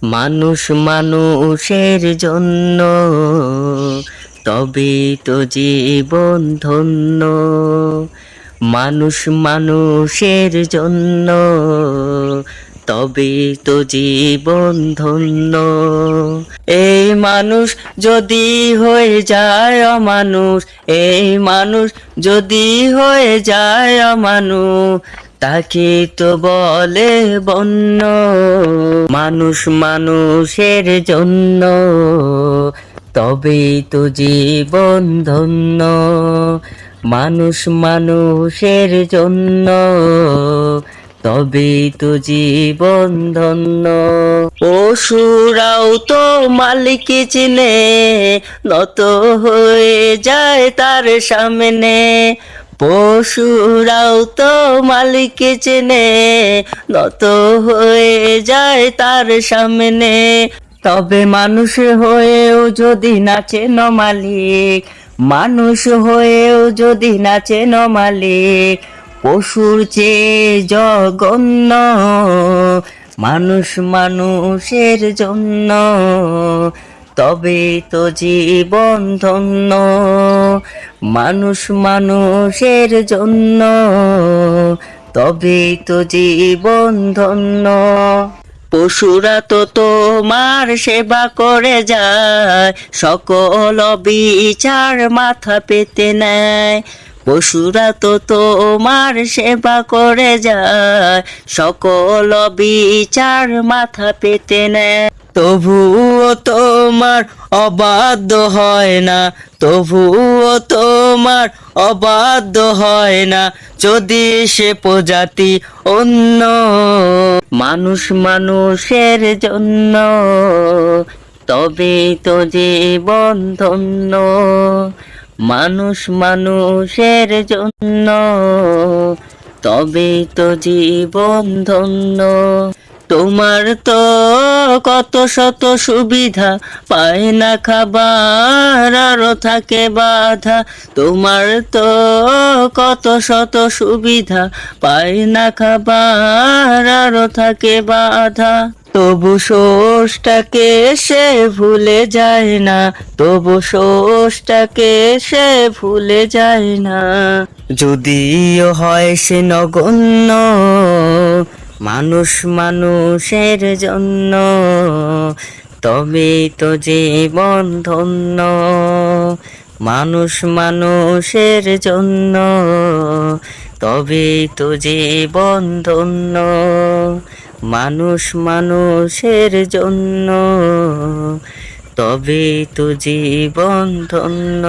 মানুষ মানুষের জন্য, তবে তো জীবন ধন্য। মানুষ মানুষের জন্য, তবে তো জীবন ধন্য। এই মানুষ যদি হয়ে যায় অমানুষ, এই মানুষ যদি হয়ে যায় অমানুষ, তাকে তো বলে বন্য। মানুষ মানুষের জন্য, তবেই তো জীবন ধন্য। মানুষ মানুষের জন্য, তবেই তো জীবন ধন্য। পশুরাও তো মালিক চিনে, নত হয়ে যায় তার সামনে। পশুরাও তো মালিক চেনে, নত হয়ে যায় তার সামনে। তবে মানুষ হয়েও যদি নাচেন মালিক, মানুষ হয়েও যদি নাচেন মালিক, পশুর চেয়ে জঘন্য। মানুষ মানুষের জন্য, তবে তো জীবন ধন্য। মানুষ মানুষের জন্য, তবে তো জীবন ধন্য। পশুরা তো তোমার সেবা করে যায়, সকল বিচার মাথা পেতে নেয়। পশুরা তো তোমার সেবা করে যায়, সকল বিচার মাথা পেতে নেয়। তবুও তোমার অবাধ্য হয় না, তবুও তোমার অবাধ্য হয় না, যদি সে প্রজাতি অন্য। মানুষ মানুষের জন্য, তবে তো জীবন ধন্য। মানুষ মানুষের জন্য, তবে তো জীবন ধন্য। তোমার তো কত শত সুবিধা, পায় না খাবার আরো থাকে বাধা। তোমার তো কত শত সুবিধা, পায় না খাবার আরো থাকে বাধা। তবু সোষটাকে সে ভুলে যায় না, তবু সোষটাকে সে ভুলে যায় না। যদিও হয় সে নগণ্য, মানুষ মানুষের জন্য, তবে তো জীবন ধন্য। মানুষ মানুষের জন্য, তবে তো জীবন ধন্য। মানুষ মানুষের জন্য, তবে তো জীবন ধন্য।